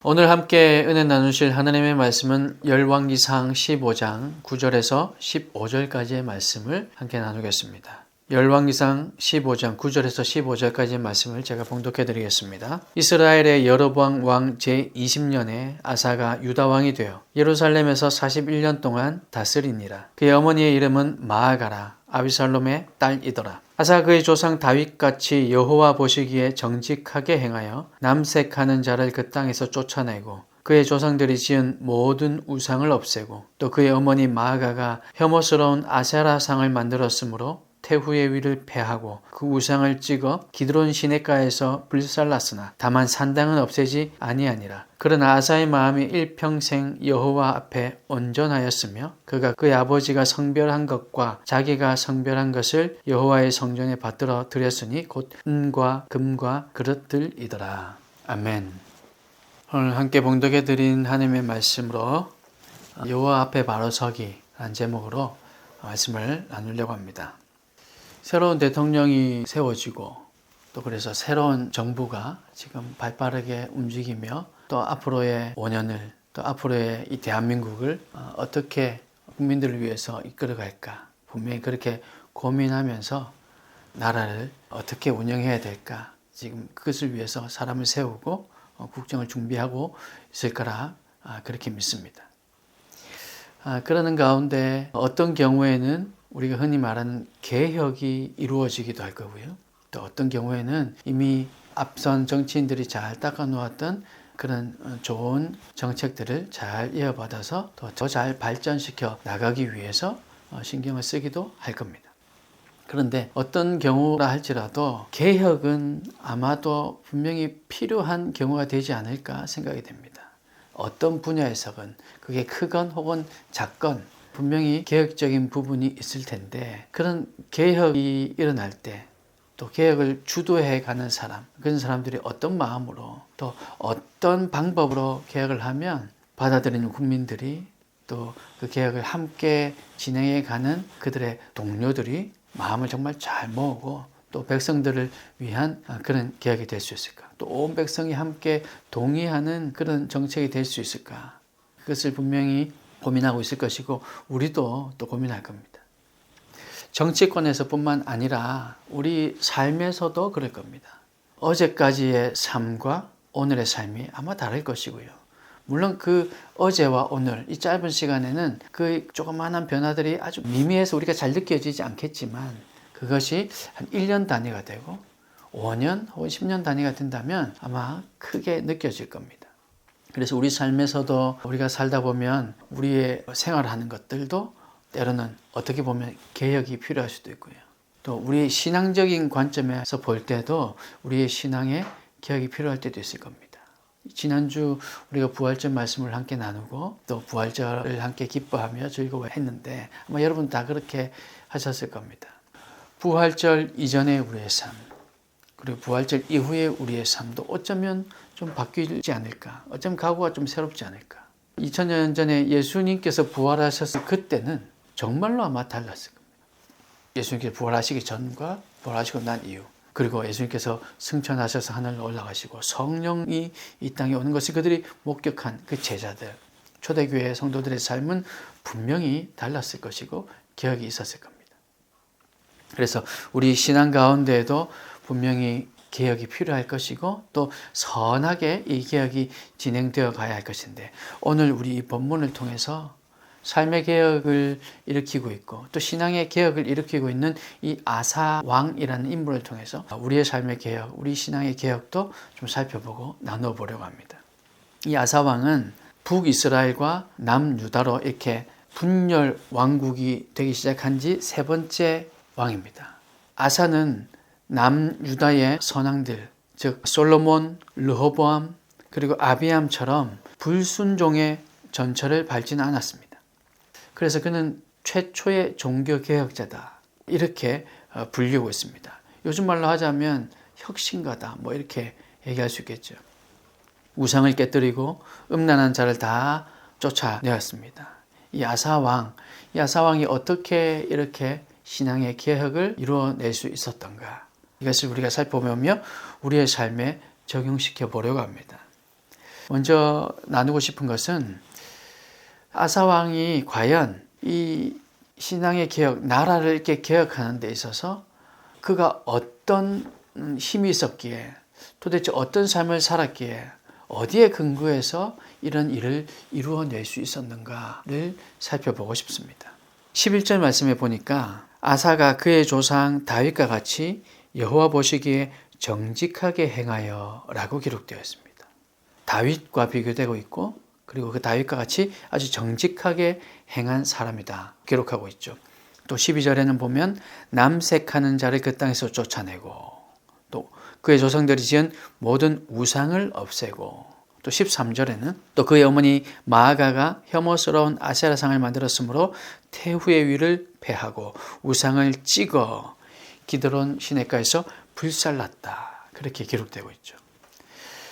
오늘 함께 은혜 나누실 하나님의 말씀은 열왕기상 15장 9절에서 15절까지의 말씀을 함께 나누겠습니다. 열왕기상 15장 9절에서 15절까지의 말씀을 제가 봉독해 드리겠습니다. 이스라엘의 여로보암 왕 제20년에 아사가 유다 왕이 되어 예루살렘에서 41년 동안 다스리니라. 그의 어머니의 이름은 마아가라, 아비살롬의 딸이더라. 아사가 그의 조상 다윗같이 여호와 보시기에 정직하게 행하여 남색하는 자를 그 땅에서 쫓아내고 그의 조상들이 지은 모든 우상을 없애고 또 그의 어머니 마아가가 혐오스러운 아세라상을 만들었으므로 태후의 위를 폐하고 그 우상을 찍어 기드론 시냇가에서 불살랐으나 다만 산당은 없애지 아니하니라. 그러나 아사의 마음이 일평생 여호와 앞에 온전하였으며 그가 그의 아버지가 성별한 것과 자기가 성별한 것을 여호와의 성전에 받들어 드렸으니 곧 은과 금과 그릇들이더라. 아멘. 오늘 함께 봉독해 드린 하나님의 말씀으로 여호와 앞에 바로 서기라는 제목으로 말씀을 나누려고 합니다. 새로운 대통령이 세워지고 또 그래서 새로운 정부가 지금 발빠르게 움직이며 또 앞으로의 5년을 또 앞으로의 이 대한민국을 어떻게 국민들을 위해서 이끌어갈까 분명히 그렇게 고민하면서 나라를 어떻게 운영해야 될까 지금 그것을 위해서 사람을 세우고 국정을 준비하고 있을 거라 그렇게 믿습니다. 그러는 가운데 어떤 경우에는 우리가 흔히 말하는 개혁이 이루어지기도 할 거고요. 또 어떤 경우에는 이미 앞선 정치인들이 잘 닦아놓았던 그런 좋은 정책들을 잘 이어받아서 더 잘 발전시켜 나가기 위해서 신경을 쓰기도 할 겁니다. 그런데 어떤 경우라 할지라도 개혁은 아마도 분명히 필요한 경우가 되지 않을까 생각이 됩니다. 어떤 분야에서건 그게 크건 혹은 작건 분명히 개혁적인 부분이 있을 텐데 그런 개혁이 일어날 때 또 개혁을 주도해 가는 사람 그런 사람들이 어떤 마음으로 또 어떤 방법으로 개혁을 하면 받아들이는 국민들이 또 그 개혁을 함께 진행해 가는 그들의 동료들이 마음을 정말 잘 모으고 또 백성들을 위한 그런 개혁이 될 수 있을까? 또 온 백성이 함께 동의하는 그런 정책이 될 수 있을까? 그것을 분명히 고민하고 있을 것이고 우리도 또 고민할 겁니다. 정치권에서뿐만 아니라 우리 삶에서도 그럴 겁니다. 어제까지의 삶과 오늘의 삶이 아마 다를 것이고요. 물론 그 어제와 오늘 이 짧은 시간에는 그 조그마한 변화들이 아주 미미해서 우리가 잘 느껴지지 않겠지만 그것이 한 1년 단위가 되고 5년 혹은 10년 단위가 된다면 아마 크게 느껴질 겁니다. 그래서 우리 삶에서도 우리가 살다 보면 우리의 생활하는 것들도 때로는 어떻게 보면 개혁이 필요할 수도 있고요. 또 우리 신앙적인 관점에서 볼 때도 우리의 신앙에 개혁이 필요할 때도 있을 겁니다. 지난주 우리가 부활절 말씀을 함께 나누고 또 부활절을 함께 기뻐하며 즐거워했는데 아마 여러분 다 그렇게 하셨을 겁니다. 부활절 이전의 우리의 삶 그리고 부활절 이후의 우리의 삶도 어쩌면 좀 바뀌지 않을까? 어쩌면 각오가 좀 새롭지 않을까? 2000년 전에 예수님께서 부활하셨을 그때는 정말로 아마 달랐을 겁니다. 예수님께서 부활하시기 전과 부활하시고 난 이후 그리고 예수님께서 승천하셔서 하늘로 올라가시고 성령이 이 땅에 오는 것을 그들이 목격한 그 제자들 초대교회 성도들의 삶은 분명히 달랐을 것이고 개혁이 있었을 겁니다. 그래서 우리 신앙 가운데에도 분명히 개혁이 필요할 것이고 또 선하게 이 개혁이 진행되어 가야 할 것인데 오늘 우리 이 본문을 통해서 삶의 개혁을 일으키고 있고 또 신앙의 개혁을 일으키고 있는 이 아사 왕이라는 인물을 통해서 우리의 삶의 개혁, 우리 신앙의 개혁도 좀 살펴보고 나눠 보려고 합니다. 이 아사 왕은 북이스라엘과 남유다로 이렇게 분열 왕국이 되기 시작한 지 3번째 왕입니다. 아사는 남유다의 선왕들, 즉 솔로몬, 르호보암, 그리고 아비암처럼 불순종의 전철을 밟지는 않았습니다. 그래서 그는 최초의 종교개혁자다 이렇게 불리고 있습니다. 요즘 말로 하자면 혁신가다 이렇게 얘기할 수 있겠죠. 우상을 깨뜨리고 음란한 자를 다 쫓아내었습니다. 이 아사왕이 어떻게 이렇게 신앙의 개혁을 이루어낼 수 있었던가? 이것을 우리가 살펴보며 우리의 삶에 적용시켜 보려고 합니다. 먼저 나누고 싶은 것은 아사 왕이 과연 이 신앙의 개혁, 나라를 이렇게 개혁하는 데 있어서 그가 어떤 힘이 있었기에, 도대체 어떤 삶을 살았기에, 어디에 근거해서 이런 일을 이루어낼 수 있었는가를 살펴보고 싶습니다. 11절 말씀에 보니까 아사가 그의 조상 다윗과 같이 여호와 보시기에 정직하게 행하여 라고 기록되어 있습니다. 다윗과 비교되고 있고, 그리고 그 다윗과 같이 아주 정직하게 행한 사람이다 기록하고 있죠. 또 12절에는 보면 남색하는 자를 그 땅에서 쫓아내고, 또 그의 조상들이 지은 모든 우상을 없애고, 또 13절에는 또 그의 어머니 마아가가 혐오스러운 아세라상을 만들었으므로 태후의 위를 패하고 우상을 찍어 기드론 시내가에서 불살랐다, 그렇게 기록되고 있죠.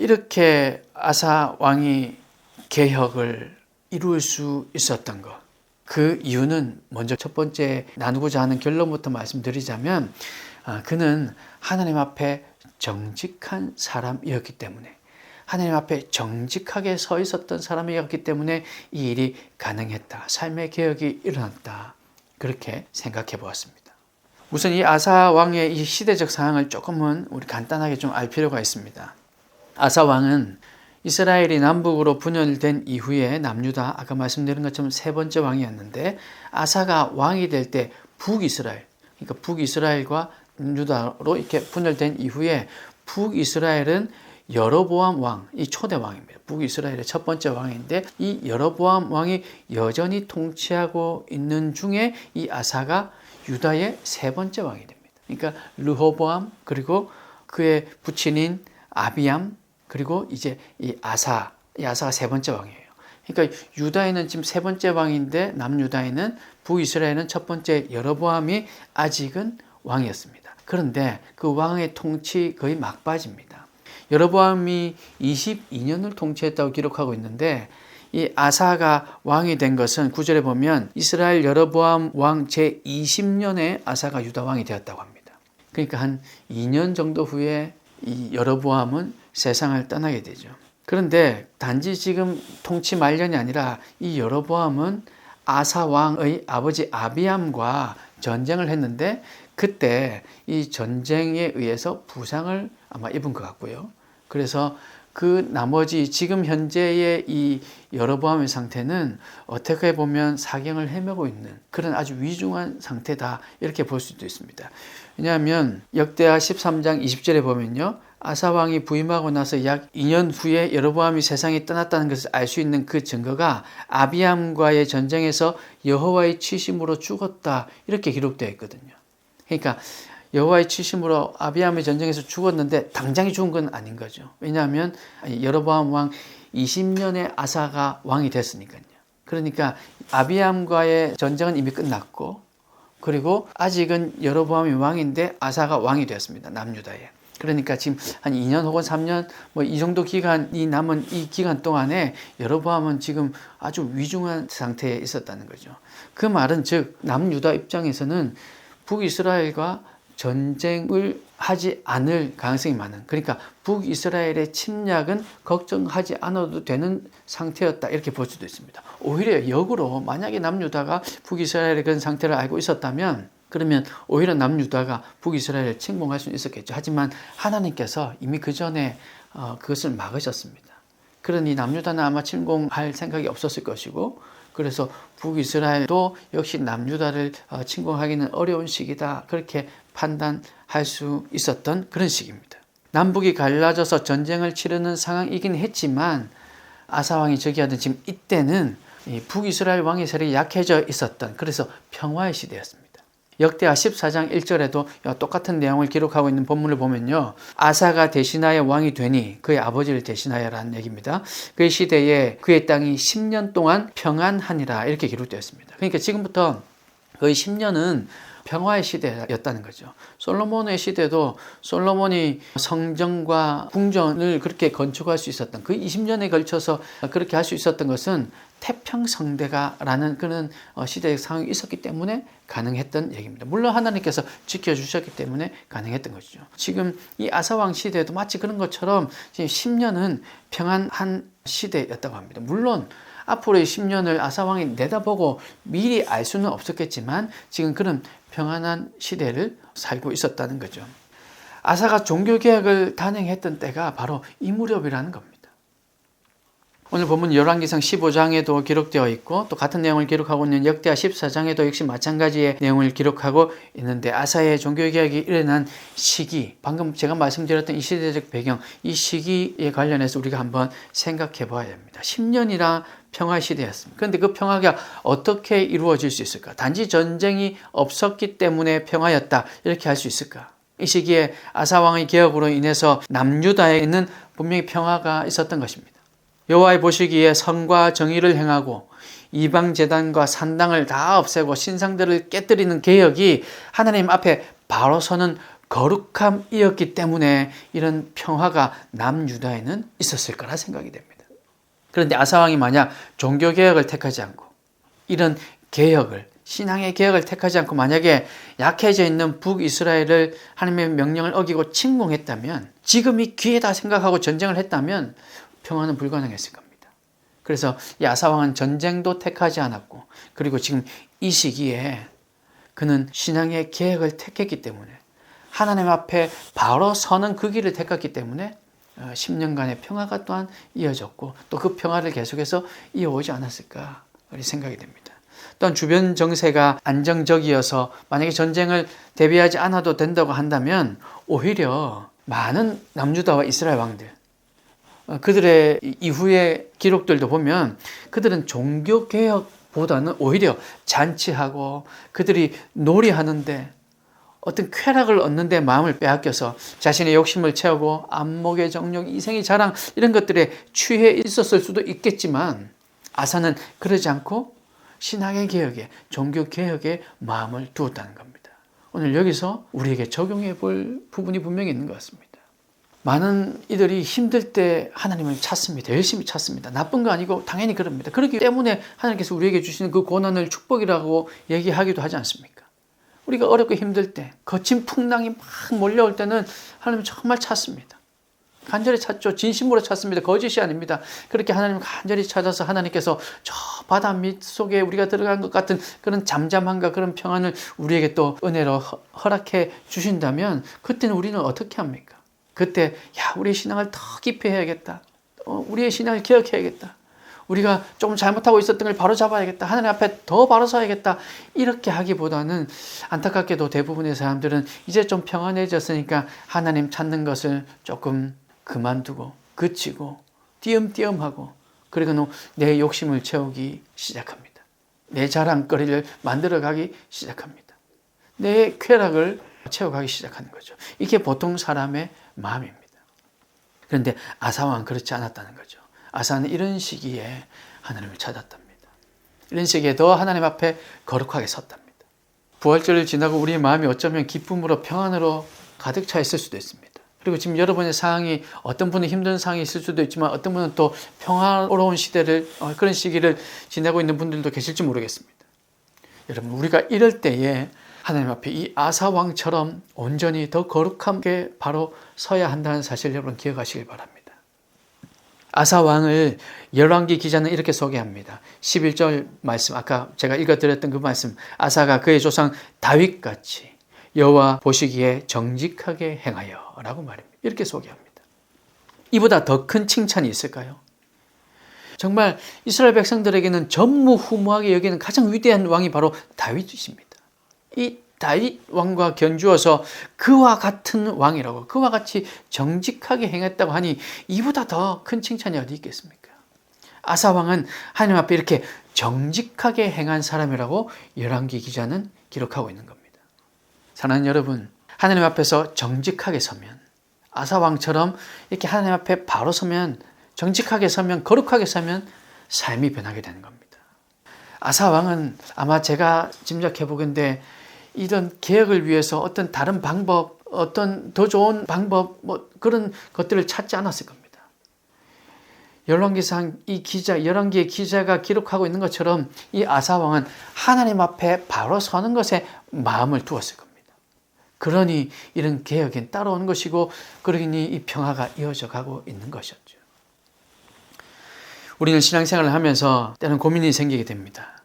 이렇게 아사 왕이 개혁을 이룰 수 있었던 것, 그 이유는 먼저 첫 번째 나누고자 하는 결론부터 말씀드리자면, 그는 하나님 앞에 정직한 사람이었기 때문에, 하나님 앞에 정직하게 서 있었던 사람이었기 때문에 이 일이 가능했다, 삶의 개혁이 일어났다, 그렇게 생각해 보았습니다. 우선 이 아사 왕의 이 시대적 상황을 조금은 우리 간단하게 좀 알 필요가 있습니다. 아사 왕은 이스라엘이 남북으로 분열된 이후에 남유다, 아까 말씀드린 것처럼 세 번째 왕이었는데, 아사가 왕이 될 때 북이스라엘, 그러니까 북이스라엘과 유다로 이렇게 분열된 이후에 북이스라엘은 여로보암 왕, 이 초대 왕입니다. 북이스라엘의 첫 번째 왕인데, 이 여로보암 왕이 여전히 통치하고 있는 중에 이 아사가 유다의 세 번째 왕이 됩니다. 그러니까 르호보암, 그리고 그의 부친인 아비암, 그리고 이제 이 아사가 세 번째 왕이에요. 그러니까 유다에는 지금 세 번째 왕인데, 남유다에는, 북이스라엘은 첫 번째 여로보암이 아직은 왕이었습니다. 그런데 그 왕의 통치 거의 막바지입니다. 여로보암이 22년을 통치했다고 기록하고 있는데, 이 아사가 왕이 된 것은 9절에 보면 이스라엘 여로보암 왕 제20년에 아사가 유다 왕이 되었다고 합니다. 그러니까 한 2년 정도 후에 이 여로보암은 세상을 떠나게 되죠. 그런데 단지 지금 통치 말년이 아니라 이 여로보암은 아사 왕의 아버지 아비암과 전쟁을 했는데, 그때 이 전쟁에 의해서 부상을 아마 입은 것 같고요. 그래서 그 나머지 지금 현재의 이 여로보암의 상태는 어떻게 보면 사경을 헤매고 있는 그런 아주 위중한 상태다, 이렇게 볼 수도 있습니다. 왜냐하면 역대하 13장 20절에 보면요, 아사 왕이 부임하고 나서 약 2년 후에 여로보암이 세상에 떠났다는 것을 알 수 있는 그 증거가 아비암과의 전쟁에서 여호와의 치심으로 죽었다, 이렇게 기록되어 있거든요. 그러니까 여호와의 치심으로 아비암의 전쟁에서 죽었는데 당장이 죽은 건 아닌 거죠. 왜냐하면 여로보암 왕 20년에 아사가 왕이 됐으니까요. 그러니까 아비암과의 전쟁은 이미 끝났고, 그리고 아직은 여로보암이 왕인데 아사가 왕이 되었습니다, 남유다에. 그러니까 지금 한 2년 혹은 3년 뭐 이 정도 기간이 남은 이 기간 동안에 여로보암은 지금 아주 위중한 상태에 있었다는 거죠. 그 말은 즉 남유다 입장에서는 북이스라엘과 전쟁을 하지 않을 가능성이 많은, 그러니까 북이스라엘의 침략은 걱정하지 않아도 되는 상태였다, 이렇게 볼 수도 있습니다. 오히려 역으로 만약에 남유다가 북이스라엘의 그런 상태를 알고 있었다면, 그러면 오히려 남유다가 북이스라엘을 침공할 수 있었겠죠. 하지만 하나님께서 이미 그 전에 그것을 막으셨습니다. 그러니 남유다는 아마 침공할 생각이 없었을 것이고, 그래서 북이스라엘도 역시 남유다를 침공하기는 어려운 시기다, 그렇게 판단할 수 있었던 그런 시기입니다. 남북이 갈라져서 전쟁을 치르는 상황이긴 했지만, 아사왕이 즉위하던 지금 이때는 북이스라엘 왕의 세력이 약해져 있었던, 그래서 평화의 시대였습니다. 역대하 14장 1절에도 똑같은 내용을 기록하고 있는 본문을 보면요, 아사가 대신하여 왕이 되니 그의 아버지를 대신하여라는 얘기입니다. 그의 시대에 그의 땅이 10년 동안 평안하니라, 이렇게 기록되어 있습니다. 그러니까 지금부터 거의 10년은 평화의 시대였다는 거죠. 솔로몬의 시대도 솔로몬이 성전과 궁전을 그렇게 건축할 수 있었던, 그 20년에 걸쳐서 그렇게 할 수 있었던 것은 태평성대가라는 그런 시대의 상황이 있었기 때문에 가능했던 얘기입니다. 물론 하나님께서 지켜주셨기 때문에 가능했던 것이죠. 지금 이 아사왕 시대에도 마치 그런 것처럼 지금 10년은 평안한 시대였다고 합니다. 물론 앞으로의 10년을 아사왕이 내다보고 미리 알 수는 없었겠지만 지금 그런 평안한 시대를 살고 있었다는 거죠. 아사가 종교개혁을 단행했던 때가 바로 이 무렵이라는 겁니다. 오늘 본문 열왕기상 15장에도 기록되어 있고 또 같은 내용을 기록하고 있는 역대하 14장에도 역시 마찬가지의 내용을 기록하고 있는데 아사의 종교개혁이 일어난 시기, 방금 제가 말씀드렸던 이 시대적 배경, 이 시기에 관련해서 우리가 한번 생각해 봐야 됩니다. 10년이라 평화 시대였습니다. 그런데 그 평화가 어떻게 이루어질 수 있을까? 단지 전쟁이 없었기 때문에 평화였다 이렇게 할 수 있을까? 이 시기에 아사왕의 개혁으로 인해서 남유다에는 분명히 평화가 있었던 것입니다. 여호와의 보시기에 선과 정의를 행하고 이방 제단과 산당을 다 없애고 신상들을 깨뜨리는 개혁이 하나님 앞에 바로 서는 거룩함이었기 때문에 이런 평화가 남유다에는 있었을 거라 생각이 됩니다. 그런데 아사왕이 만약 종교개혁을 택하지 않고 이런 개혁을 신앙의 개혁을 택하지 않고 만약에 약해져 있는 북이스라엘을 하나님의 명령을 어기고 침공했다면 지금이 기회다 생각하고 전쟁을 했다면 평화는 불가능했을 겁니다. 그래서 이 아사왕은 전쟁도 택하지 않았고 그리고 지금 이 시기에 그는 신앙의 개혁을 택했기 때문에 하나님 앞에 바로 서는 그 길을 택했기 때문에 10년간의 평화가 또한 이어졌고 또 그 평화를 계속해서 이어오지 않았을까 생각이 됩니다. 또한 주변 정세가 안정적이어서 만약에 전쟁을 대비하지 않아도 된다고 한다면 오히려 많은 남유다와 이스라엘 왕들 그들의 이후의 기록들도 보면 그들은 종교개혁보다는 오히려 잔치하고 그들이 놀이하는데 어떤 쾌락을 얻는데 마음을 빼앗겨서 자신의 욕심을 채우고 안목의 정욕, 이생의 자랑 이런 것들에 취해 있었을 수도 있겠지만 아사는 그러지 않고 신앙의 개혁에 종교개혁에 마음을 두었다는 겁니다. 오늘 여기서 우리에게 적용해 볼 부분이 분명히 있는 것 같습니다. 많은 이들이 힘들 때 하나님을 찾습니다. 열심히 찾습니다. 나쁜 거 아니고 당연히 그럽니다. 그렇기 때문에 하나님께서 우리에게 주시는 그 고난을 축복이라고 얘기하기도 하지 않습니까? 우리가 어렵고 힘들 때 거친 풍랑이 막 몰려올 때는 하나님을 정말 찾습니다. 간절히 찾죠. 진심으로 찾습니다. 거짓이 아닙니다. 그렇게 하나님을 간절히 찾아서 하나님께서 저 바다 밑속에 우리가 들어간 것 같은 그런 잠잠함과 그런 평안을 우리에게 또 은혜로 허락해 주신다면 그때는 우리는 어떻게 합니까? 그때 우리의 신앙을 더 깊이 해야겠다. 우리의 신앙을 기억해야겠다. 우리가 조금 잘못하고 있었던 걸 바로 잡아야겠다. 하나님 앞에 더 바로 서야겠다. 이렇게 하기보다는 안타깝게도 대부분의 사람들은 이제 좀 평안해졌으니까 하나님 찾는 것을 조금 그만두고 그치고 띄엄띄엄하고 그리고 내 욕심을 채우기 시작합니다. 내 자랑거리를 만들어가기 시작합니다. 내 쾌락을 채워가기 시작하는 거죠. 이게 보통 사람의 마음입니다. 그런데 아사왕은 그렇지 않았다는 거죠. 아사는 이런 시기에 하나님을 찾았답니다. 이런 시기에 더 하나님 앞에 거룩하게 섰답니다. 부활절을 지나고 우리의 마음이 어쩌면 기쁨으로 평안으로 가득 차 있을 수도 있습니다. 그리고 지금 여러분의 상황이 어떤 분은 힘든 상황이 있을 수도 있지만 어떤 분은 또 평화로운 시대를 그런 시기를 지내고 있는 분들도 계실지 모르겠습니다. 여러분 우리가 이럴 때에 하나님 앞에 이 아사왕처럼 온전히 더 거룩하게 바로 서야 한다는 사실 여러분 기억하시길 바랍니다. 아사왕을 열왕기 기자는 이렇게 소개합니다. 11절 말씀, 아까 제가 읽어드렸던 그 말씀, 아사가 그의 조상 다윗같이 여호와 보시기에 정직하게 행하여 라고 말입니다. 이렇게 소개합니다. 이보다 더 큰 칭찬이 있을까요? 정말 이스라엘 백성들에게는 전무후무하게 여기는 가장 위대한 왕이 바로 다윗이십니다. 이 다윗 왕과 견주어서 그와 같은 왕이라고 그와 같이 정직하게 행했다고 하니 이보다 더 큰 칭찬이 어디 있겠습니까? 아사 왕은 하나님 앞에 이렇게 정직하게 행한 사람이라고 열왕기 기자는 기록하고 있는 겁니다. 사랑하는 여러분, 하나님 앞에서 정직하게 서면 아사 왕처럼 이렇게 하나님 앞에 바로 서면 정직하게 서면 거룩하게 서면 삶이 변하게 되는 겁니다. 아사 왕은 아마 제가 짐작해 보건대 이런 개혁을 위해서 어떤 다른 방법, 어떤 더 좋은 방법 그런 것들을 찾지 않았을 겁니다. 열왕기상 이 기자, 열왕기의 기자가 기록하고 있는 것처럼 이 아사왕은 하나님 앞에 바로 서는 것에 마음을 두었을 겁니다. 그러니 이런 개혁이 따라오는 것이고, 그러니 이 평화가 이어져 가고 있는 것이었죠. 우리는 신앙생활을 하면서 때로는 고민이 생기게 됩니다.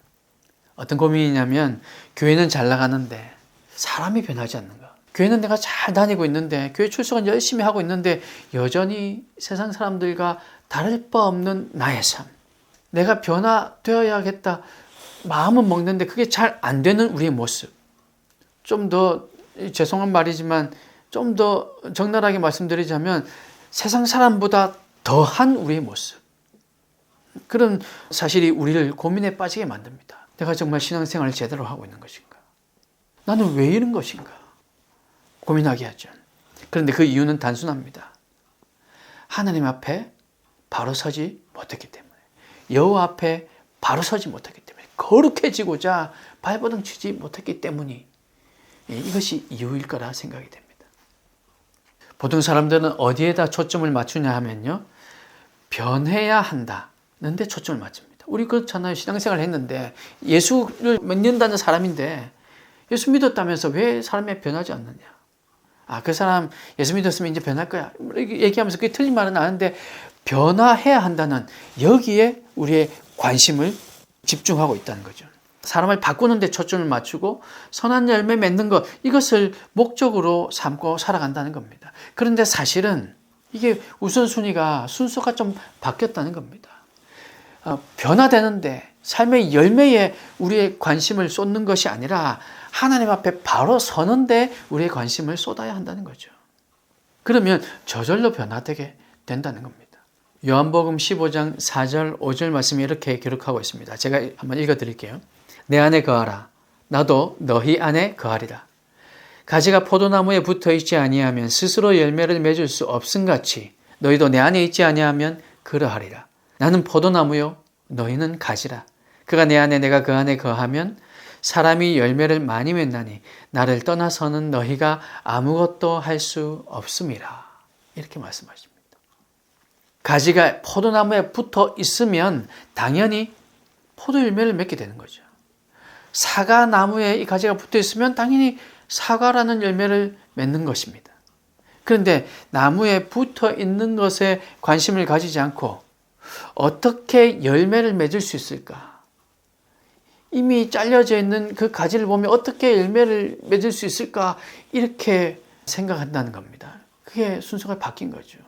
어떤 고민이냐면, 교회는 잘 나가는데 사람이 변하지 않는 것. 교회는 내가 잘 다니고 있는데, 교회 출석은 열심히 하고 있는데 여전히 세상 사람들과 다를 바 없는 나의 삶. 내가 변화되어야겠다 마음은 먹는데 그게 잘 안 되는 우리의 모습. 좀 더 죄송한 말이지만 좀 더 적나라하게 말씀드리자면, 세상 사람보다 더한 우리의 모습. 그런 사실이 우리를 고민에 빠지게 만듭니다. 내가 정말 신앙생활을 제대로 하고 있는 것인가? 나는 왜 이런 것인가? 고민하게 하죠. 그런데 그 이유는 단순합니다. 하나님 앞에 바로 서지 못했기 때문에, 여호와 앞에 바로 서지 못했기 때문에, 거룩해지고자 발버둥 치지 못했기 때문이, 이것이 이유일 거라 생각이 됩니다. 보통 사람들은 어디에다 초점을 맞추냐 하면요, 변해야 한다는데 초점을 맞춥니다. 우리 그렇잖아요. 신앙생활 했는데 예수를 믿는다는 사람인데 예수 믿었다면서 왜 사람이 변하지 않느냐? 그 사람 예수 믿었으면 이제 변할 거야, 이렇게 얘기하면서 그게 틀린 말은 아닌데, 변화해야 한다는 여기에 우리의 관심을 집중하고 있다는 거죠. 사람을 바꾸는 데 초점을 맞추고 선한 열매 맺는 것, 이것을 목적으로 삼고 살아간다는 겁니다. 그런데 사실은 이게 우선순위가, 순서가 좀 바뀌었다는 겁니다. 변화되는데 삶의 열매에 우리의 관심을 쏟는 것이 아니라 하나님 앞에 바로 서는데 우리의 관심을 쏟아야 한다는 거죠. 그러면 저절로 변화되게 된다는 겁니다. 요한복음 15장 4절 5절 말씀이 이렇게 기록하고 있습니다. 제가 한번 읽어드릴게요. 내 안에 거하라. 나도 너희 안에 거하리라. 가지가 포도나무에 붙어 있지 아니하면 스스로 열매를 맺을 수 없음같이 너희도 내 안에 있지 아니하면 그러하리라. 나는 포도나무요 너희는 가지라. 그가 내 안에 내가 그 안에 거하면 사람이 열매를 많이 맺나니 나를 떠나서는 너희가 아무것도 할 수 없음이라. 이렇게 말씀하십니다. 가지가 포도나무에 붙어 있으면 당연히 포도 열매를 맺게 되는 거죠. 사과나무에 이 가지가 붙어 있으면 당연히 사과라는 열매를 맺는 것입니다. 그런데 나무에 붙어 있는 것에 관심을 가지지 않고 어떻게 열매를 맺을 수 있을까? 이미 잘려져 있는 그 가지를 보면 어떻게 열매를 맺을 수 있을까? 이렇게 생각한다는 겁니다. 그게 순서가 바뀐 거죠.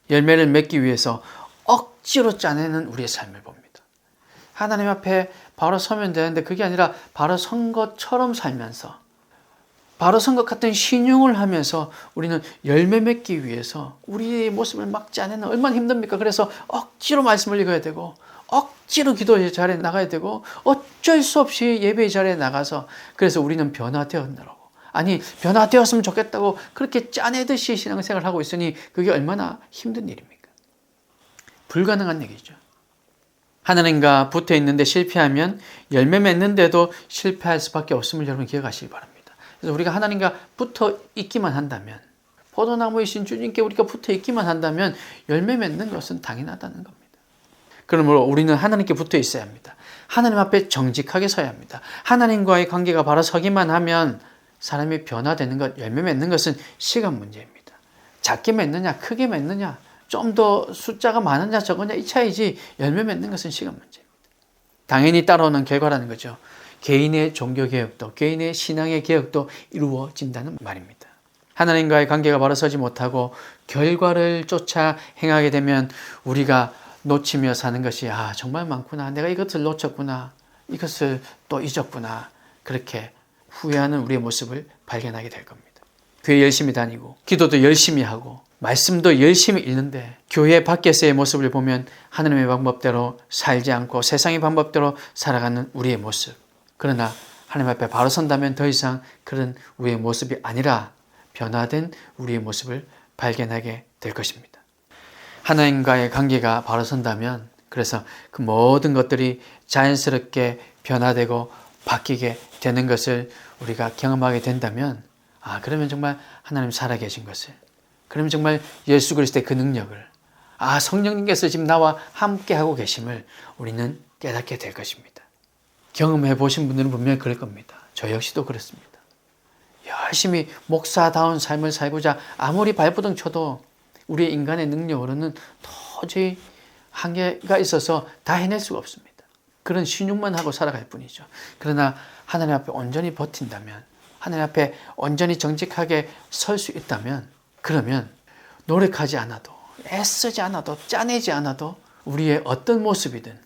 열매를 맺기 위해서 억지로 짜내는 우리의 삶을 봅니다. 하나님 앞에 바로 서면 되는데 그게 아니라 바로 선 것처럼 살면서, 바로 선 것 같은 신용을 하면서 우리는 열매 맺기 위해서 우리의 모습을 막 짜내는, 얼마나 힘듭니까? 그래서 억지로 말씀을 읽어야 되고 억지로 기도의 자리에 나가야 되고 어쩔 수 없이 예배의 자리에 나가서, 그래서 우리는 변화되었느라고, 아니 변화되었으면 좋겠다고 그렇게 짜내듯이 신앙생활을 하고 있으니 그게 얼마나 힘든 일입니까? 불가능한 얘기죠. 하나님과 붙어 있는데 실패하면 열매 맺는데도 실패할 수밖에 없음을 여러분 기억하시기 바랍니다. 그래서 우리가 하나님과 붙어 있기만 한다면, 포도나무이신 주님께 우리가 붙어 있기만 한다면 열매 맺는 것은 당연하다는 겁니다. 그러므로 우리는 하나님께 붙어 있어야 합니다. 하나님 앞에 정직하게 서야 합니다. 하나님과의 관계가 바로 서기만 하면 사람이 변화되는 것, 열매 맺는 것은 시간 문제입니다. 작게 맺느냐 크게 맺느냐, 좀 더 숫자가 많으냐 적으냐 이 차이지, 열매 맺는 것은 시간 문제입니다. 당연히 따라오는 결과라는 거죠. 개인의 종교개혁도, 개인의 신앙의 개혁도 이루어진다는 말입니다. 하나님과의 관계가 바로 서지 못하고 결과를 쫓아 행하게 되면 우리가 놓치며 사는 것이 정말 많구나, 내가 이것을 놓쳤구나, 이것을 또 잊었구나, 그렇게 후회하는 우리의 모습을 발견하게 될 겁니다. 교회 열심히 다니고 기도도 열심히 하고 말씀도 열심히 읽는데 교회 밖에서의 모습을 보면 하나님의 방법대로 살지 않고 세상의 방법대로 살아가는 우리의 모습. 그러나 하나님 앞에 바로 선다면 더 이상 그런 우리의 모습이 아니라 변화된 우리의 모습을 발견하게 될 것입니다. 하나님과의 관계가 바로 선다면, 그래서 그 모든 것들이 자연스럽게 변화되고 바뀌게 되는 것을 우리가 경험하게 된다면, 그러면 정말 하나님 살아계신 것을, 그러면 정말 예수 그리스도의 그 능력을, 성령님께서 지금 나와 함께하고 계심을 우리는 깨닫게 될 것입니다. 경험해 보신 분들은 분명히 그럴 겁니다. 저 역시도 그렇습니다. 열심히 목사다운 삶을 살고자 아무리 발버둥 쳐도 우리의 인간의 능력으로는 도저히 한계가 있어서 다 해낼 수가 없습니다. 그런 신용만 하고 살아갈 뿐이죠. 그러나 하나님 앞에 온전히 버틴다면, 하나님 앞에 온전히 정직하게 설 수 있다면, 그러면 노력하지 않아도, 애쓰지 않아도, 짜내지 않아도 우리의 어떤 모습이든,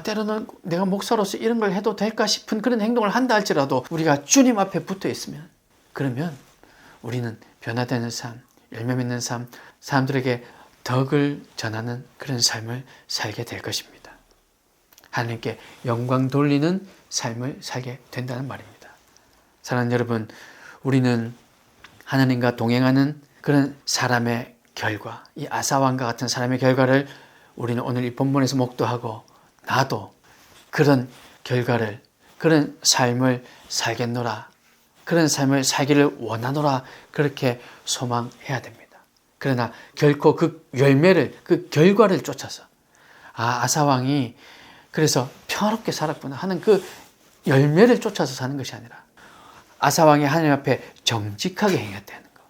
때로는 내가 목사로서 이런 걸 해도 될까 싶은 그런 행동을 한다 할지라도 우리가 주님 앞에 붙어 있으면, 그러면 우리는 변화되는 삶, 열매 맺는 삶, 사람들에게 덕을 전하는 그런 삶을 살게 될 것입니다. 하나님께 영광 돌리는 삶을 살게 된다는 말입니다. 사랑하는 여러분, 우리는 하나님과 동행하는 그런 사람의 결과, 이 아사왕과 같은 사람의 결과를 우리는 오늘 이 본문에서 목도하고, 나도 그런 결과를, 그런 삶을 살겠노라, 그런 삶을 살기를 원하노라, 그렇게 소망해야 됩니다. 그러나 결코 그 열매를, 그 결과를 쫓아서 아사왕이 그래서 평화롭게 살았구나 하는 그 열매를 쫓아서 사는 것이 아니라 아사왕이 하나님 앞에 정직하게 행했다는 것,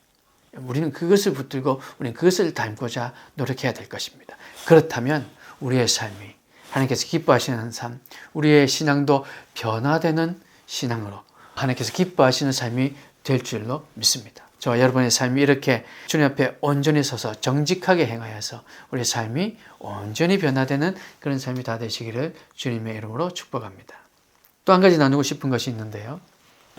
우리는 그것을 붙들고 우리는 그것을 닮고자 노력해야 될 것입니다. 그렇다면 우리의 삶이 하나님께서 기뻐하시는 삶, 우리의 신앙도 변화되는 신앙으로 하나님께서 기뻐하시는 삶이 될 줄로 믿습니다. 저와 여러분의 삶이 이렇게 주님 앞에 온전히 서서 정직하게 행하여서 우리의 삶이 온전히 변화되는 그런 삶이 다 되시기를 주님의 이름으로 축복합니다. 또 한 가지 나누고 싶은 것이 있는데요.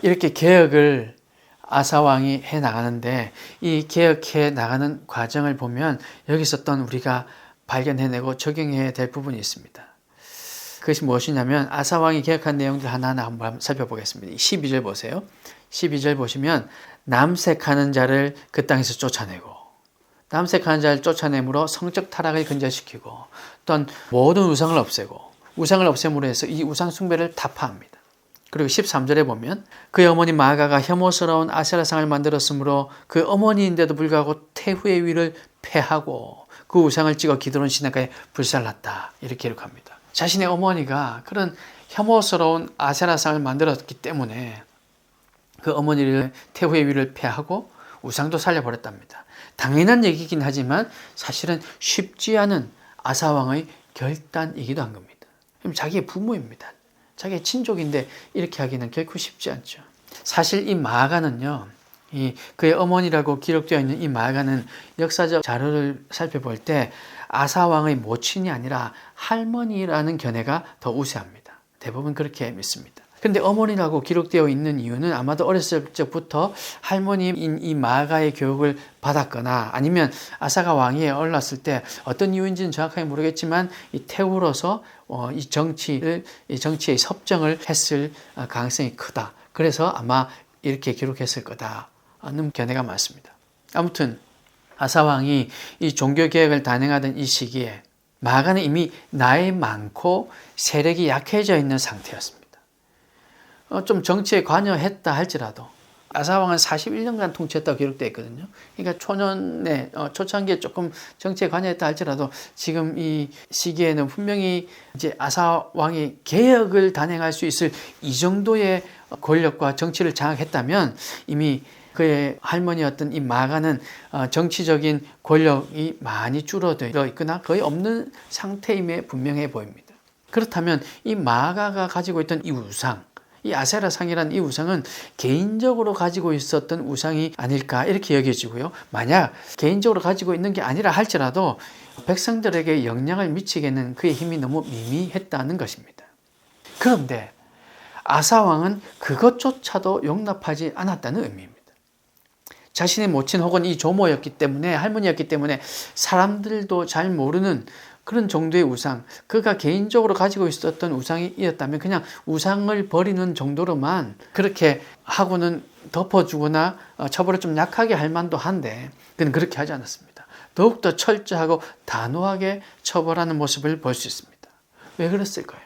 이렇게 개혁을 아사왕이 해 나가는데, 이 개혁해 나가는 과정을 보면 여기서 또 우리가 발견해내고 적용해야 될 부분이 있습니다. 그것이 무엇이냐면, 아사왕이 개혁한 내용들 하나하나 한번 살펴보겠습니다. 12절 보세요. 12절 보시면 남색하는 자를 그 땅에서 쫓아내고, 남색하는 자를 쫓아내므로 성적 타락을 근절시키고, 또한 모든 우상을 없애고, 우상을 없앰으로 해서 이 우상 숭배를 타파합니다. 그리고 13절에 보면 그의 어머니 마아가가 혐오스러운 아세라상을 만들었으므로 그 어머니인데도 불구하고 태후의 위를 폐하고 그 우상을 찍어 기드론 시내가에 불살랐다, 이렇게 기록합니다. 자신의 어머니가 그런 혐오스러운 아세라상을 만들었기 때문에 그 어머니를 태후의 위를 폐하고 우상도 살려버렸답니다. 당연한 얘기긴 하지만 사실은 쉽지 않은 아사왕의 결단이기도 한 겁니다. 자기의 부모입니다. 자기의 친족인데 이렇게 하기는 결코 쉽지 않죠. 사실 이 마아가는요, 그의 어머니라고 기록되어 있는 이 마아가는 역사적 자료를 살펴볼 때 아사왕의 모친이 아니라 할머니라는 견해가 더 우세합니다. 대부분 그렇게 믿습니다. 그런데 어머니라고 기록되어 있는 이유는 아마도 어렸을 적부터 할머니인 이 마아가의 교육을 받았거나, 아니면 아사가 왕위에 올랐을 때 어떤 이유인지는 정확하게 모르겠지만 이 태우로서 이 정치의 섭정을 했을 가능성이 크다. 그래서 아마 이렇게 기록했을 거다는 견해가 많습니다. 아무튼 아사 왕이 이 종교개혁을 단행하던 이 시기에 마아가는 이미 나이 많고 세력이 약해져 있는 상태였습니다. 좀 정치에 관여했다 할지라도 아사왕은 41년간 통치했다고 기록되어 있거든요. 그러니까 초창기에 조금 정치에 관여했다 할지라도 지금 이 시기에는 분명히 이제 아사왕이 개혁을 단행할 수 있을 이 정도의 권력과 정치를 장악했다면, 이미 그의 할머니였던 이 마아가는 정치적인 권력이 많이 줄어들어 있거나 거의 없는 상태임에 분명해 보입니다. 그렇다면 이 마아가가 가지고 있던 이 우상, 이 아세라상이라는 이 우상은 개인적으로 가지고 있었던 우상이 아닐까, 이렇게 여겨지고요. 만약 개인적으로 가지고 있는 게 아니라 할지라도 백성들에게 영향을 미치게는 그의 힘이 너무 미미했다는 것입니다. 그런데 아사왕은 그것조차도 용납하지 않았다는 의미입니다. 자신의 모친 혹은 이 조모였기 때문에, 할머니였기 때문에 사람들도 잘 모르는 그런 정도의 우상, 그가 개인적으로 가지고 있었던 우상이었다면 그냥 우상을 버리는 정도로만 그렇게 하고는 덮어주거나 처벌을 좀 약하게 할 만도 한데, 그는 그렇게 하지 않았습니다. 더욱더 철저하고 단호하게 처벌하는 모습을 볼 수 있습니다. 왜 그랬을까요?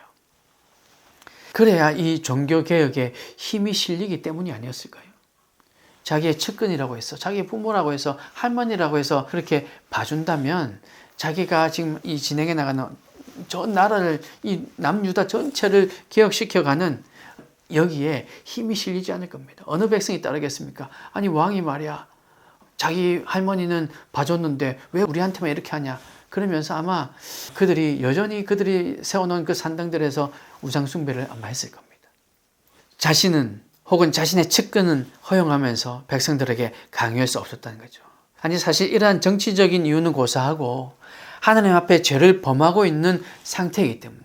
그래야 이 종교개혁에 힘이 실리기 때문이 아니었을까요? 자기의 측근이라고 해서, 자기의 부모라고 해서, 할머니라고 해서 그렇게 봐준다면 자기가 지금 이 진행해 나가는 저 나라를, 이 남유다 전체를 개혁시켜가는 여기에 힘이 실리지 않을 겁니다. 어느 백성이 따르겠습니까? 아니 왕이 말이야, 자기 할머니는 봐줬는데 왜 우리한테만 이렇게 하냐, 그러면서 아마 그들이 여전히 그들이 세워놓은 그 산당들에서 우상숭배를 아마 했을 겁니다. 자신은 혹은 자신의 측근은 허용하면서 백성들에게 강요할 수 없었다는 거죠. 아니 사실 이러한 정치적인 이유는 고사하고 하나님 앞에 죄를 범하고 있는 상태이기 때문에,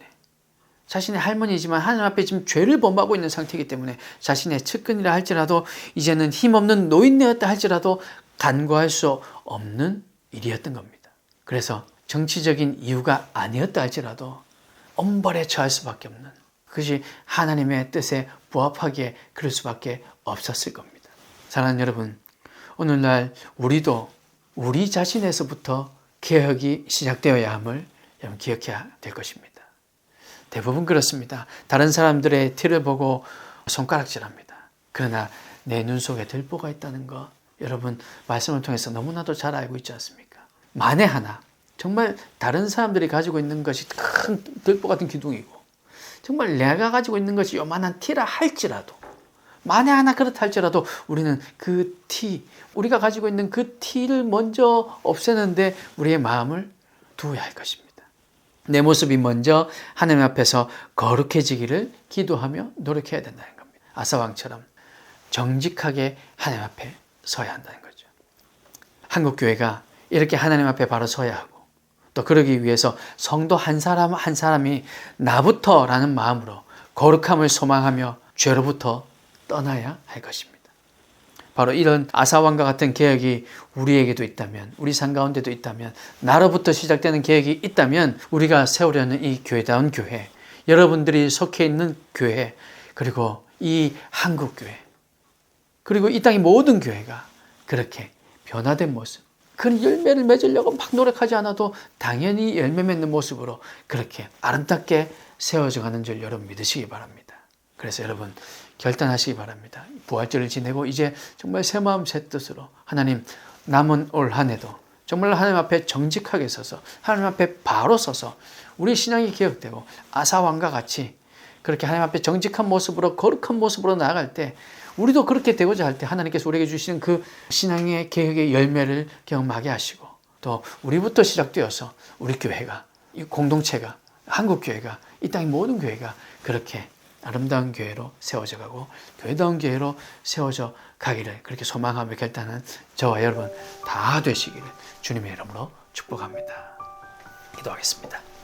자신의 할머니지만 하나님 앞에 지금 죄를 범하고 있는 상태이기 때문에 자신의 측근이라 할지라도 이제는 힘없는 노인네였다 할지라도 간과할 수 없는 일이었던 겁니다. 그래서 정치적인 이유가 아니었다 할지라도 엄벌에 처할 수밖에 없는, 그것이 하나님의 뜻에 부합하기에 그럴 수밖에 없었을 겁니다. 사랑하는 여러분, 오늘날 우리도 우리 자신에서부터 개혁이 시작되어야 함을 여러분 기억해야 될 것입니다. 대부분 그렇습니다. 다른 사람들의 티를 보고 손가락질합니다. 그러나 내 눈 속에 들보가 있다는 거 여러분 말씀을 통해서 너무나도 잘 알고 있지 않습니까? 만에 하나 정말 다른 사람들이 가지고 있는 것이 큰 들보 같은 기둥이고 정말 내가 가지고 있는 것이 요만한 티라 할지라도, 만에 하나 그렇다 할지라도 우리는 그 티, 우리가 가지고 있는 그 티를 먼저 없애는데 우리의 마음을 두어야 할 것입니다. 내 모습이 먼저 하나님 앞에서 거룩해지기를 기도하며 노력해야 된다는 겁니다. 아사왕처럼 정직하게 하나님 앞에 서야 한다는 거죠. 한국교회가 이렇게 하나님 앞에 바로 서야 하고, 또 그러기 위해서 성도 한 사람 한 사람이 나부터라는 마음으로 거룩함을 소망하며 죄로부터 떠나야 할 것입니다. 바로 이런 아사왕과 같은 개혁이 우리에게도 있다면, 우리 삶 가운데도 있다면, 나로부터 시작되는 개혁이 있다면 우리가 세우려는 이 교회다운 교회, 여러분들이 속해 있는 교회, 그리고 이 한국교회, 그리고 이 땅의 모든 교회가 그렇게 변화된 모습, 그 열매를 맺으려고 막 노력하지 않아도 당연히 열매 맺는 모습으로 그렇게 아름답게 세워져 가는 줄 여러분 믿으시기 바랍니다. 그래서 여러분 결단하시기 바랍니다. 부활절을 지내고 이제 정말 새 마음 새 뜻으로 하나님 남은 올 한 해도 정말 하나님 앞에 정직하게 서서 하나님 앞에 바로 서서 우리 신앙이 개혁되고 아사왕과 같이 그렇게 하나님 앞에 정직한 모습으로 거룩한 모습으로 나아갈 때, 우리도 그렇게 되고자 할 때 하나님께서 우리에게 주시는 그 신앙의 개혁의 열매를 경험하게 하시고, 또 우리부터 시작되어서 우리 교회가, 이 공동체가, 한국교회가, 이 땅의 모든 교회가 그렇게 아름다운 교회로 세워져 가고 교회다운 교회로 세워져 가기를 그렇게 소망하며 결단한 저와 여러분 다 되시기를 주님의 이름으로 축복합니다. 기도하겠습니다.